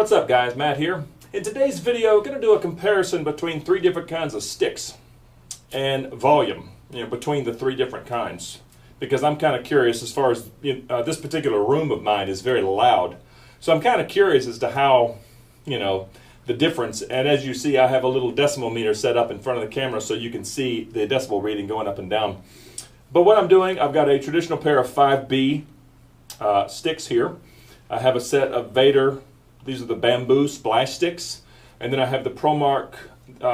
What's up guys, Matt here. In today's video, I'm going to do a comparison between three different kinds of sticks and volume, between the three different kinds. Because I'm kind of curious as far as, this particular room of mine is very loud. So I'm kind of curious as to how, the difference. And as you see, I have a little decimal meter set up in front of the camera so you can see the decibel reading going up and down. But what I'm doing, I've got a traditional pair of 5B sticks here. I have a set of Vader. These are the bamboo splash sticks, and then I have the ProMark.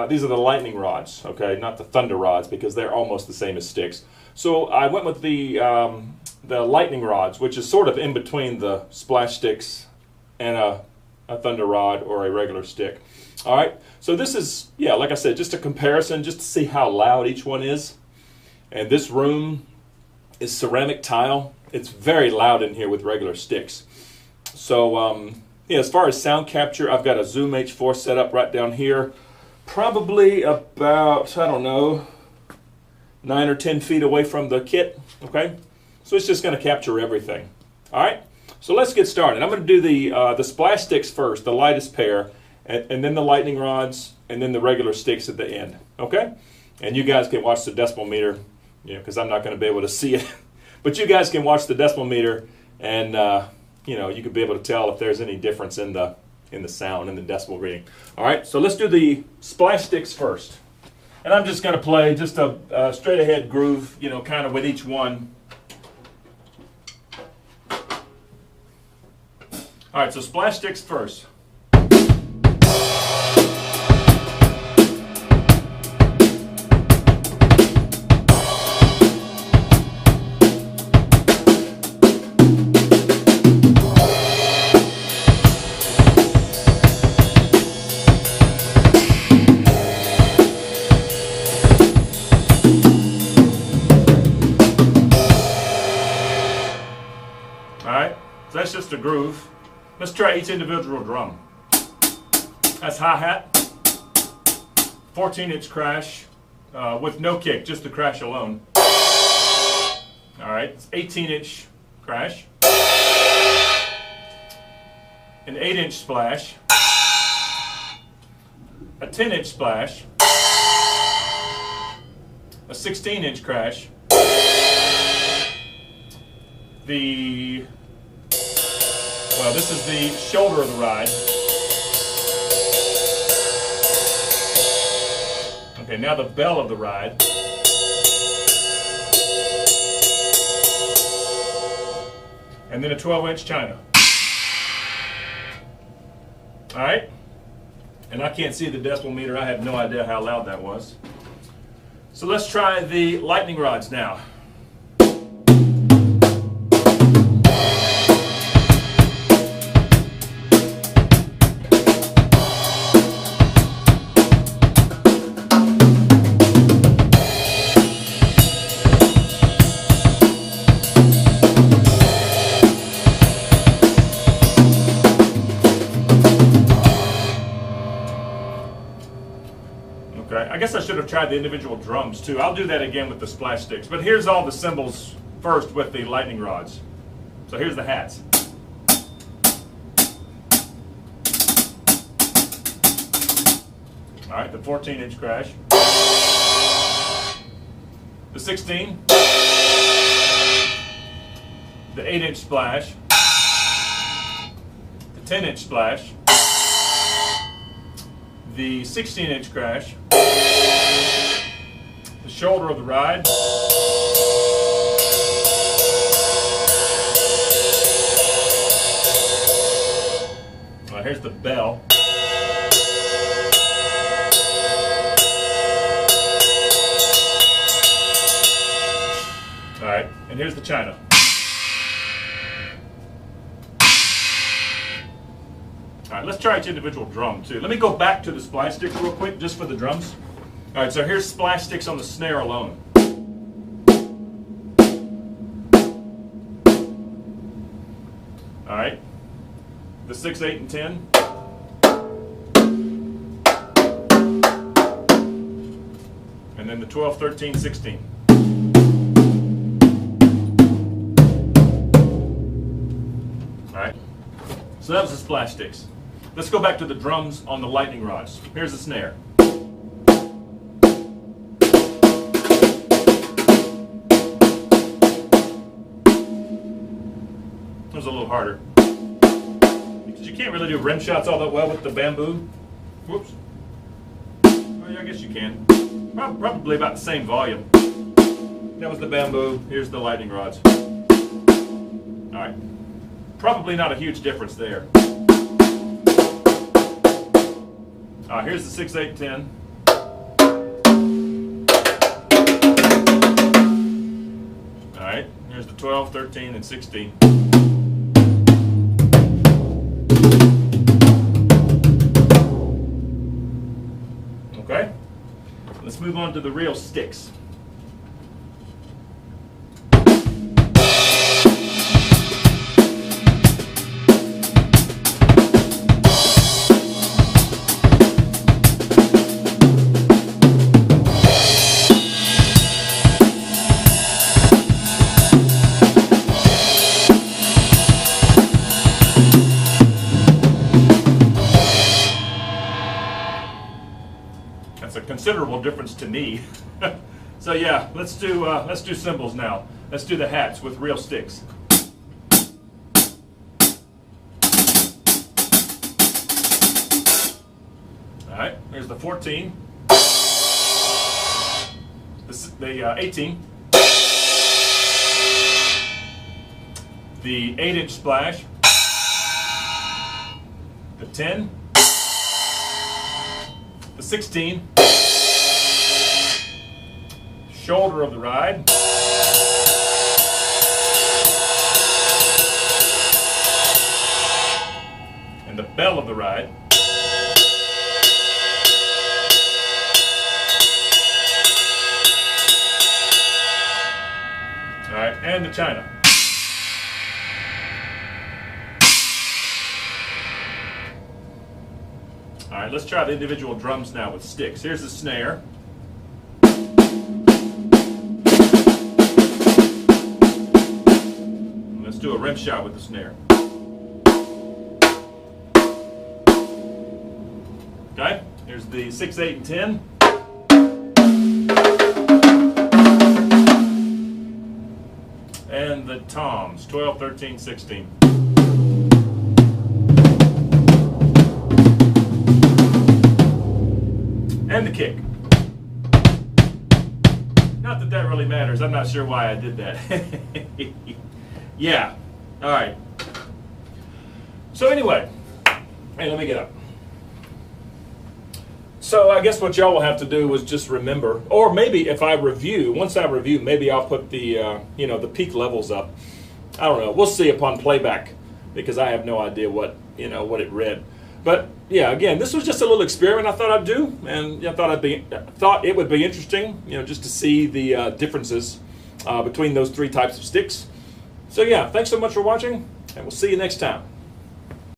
These are the lightning rods, okay, not the thunder rods, because they're almost the same as sticks. So I went with the lightning rods, which is sort of in between the splash sticks and a thunder rod or a regular stick. All right, so this is, like I said, just a comparison, just to see how loud each one is. And this room is ceramic tile. It's very loud in here with regular sticks. So as far as sound capture, I've got a Zoom H4 set up right down here, probably about, I don't know, 9 or 10 feet away from the kit, okay? So it's just going to capture everything, all right? So let's get started. I'm going to do the splash sticks first, the lightest pair, and then the lightning rods, and then the regular sticks at the end, okay? And you guys can watch the decibel meter, because I'm not going to be able to see it. But you guys can watch the decibel meter, and you could be able to tell if there's any difference in the sound and the decibel reading. All right, so let's do the splash sticks first. And I'm just going to play just a straight ahead groove, kind of with each one. All right, so splash sticks first. That's just a groove. Let's try each individual drum. That's hi-hat, 14-inch crash with no kick, just the crash alone. All right, it's 18-inch crash, an 8-inch splash, a 10-inch splash, a 16-inch crash, this is the shoulder of the ride. Okay, now the bell of the ride. And then a 12-inch china. All right? And I can't see the decibel meter. I have no idea how loud that was. So let's try the lightning rods now. I guess I should have tried the individual drums too. I'll do that again with the splash sticks. But here's all the cymbals first with the lightning rods. So here's the hats. All right, the 14-inch crash. The 16. The 8-inch splash. The 10-inch splash. The 16-inch crash. The shoulder of the ride. Well, here's the bell. All right, and here's the china. All right, let's try each individual drum too. Let me go back to the splash sticks real quick, just for the drums. All right, so here's splash sticks on the snare alone. All right, the 6, 8, and 10. And then the 12, 13, 16. All right, so that was the splash sticks. let's go back to the drums on the lightning rods. Here's the snare. It was a little harder because you can't really do rim shots all that well with the bamboo. Whoops. Well, yeah, I guess you can. Probably about the same volume. That was the bamboo. Here's the lightning rods. All right. Probably not a huge difference there. Here's the 6, 8, 10. All right. Here's the 12, 13, and 16. Okay. Let's move on to the real sticks. That's a considerable difference to me. So yeah, let's do cymbals now. Let's do the hats with real sticks. All right, here's the 14, the 18, the 8-inch splash, the 10, the 16, shoulder of the ride, and the bell of the ride, all right, and the china. All right, let's try the individual drums now with sticks. Here's the snare. Let's do a rim shot with the snare. Okay, here's the 6, 8, and 10. And the toms, 12, 13, 16. And the kick. Not that that really matters. I'm not sure why I did that. Yeah. All right. So anyway, hey, let me get up. So I guess what y'all will have to do is just remember, or maybe if I review, once I review, maybe I'll put the the peak levels up. I don't know. We'll see upon playback because I have no idea what what it read. But yeah, again, this was just a little experiment I thought I'd do, and I thought it would be interesting, just to see the differences between those three types of sticks. So yeah, thanks so much for watching, and we'll see you next time.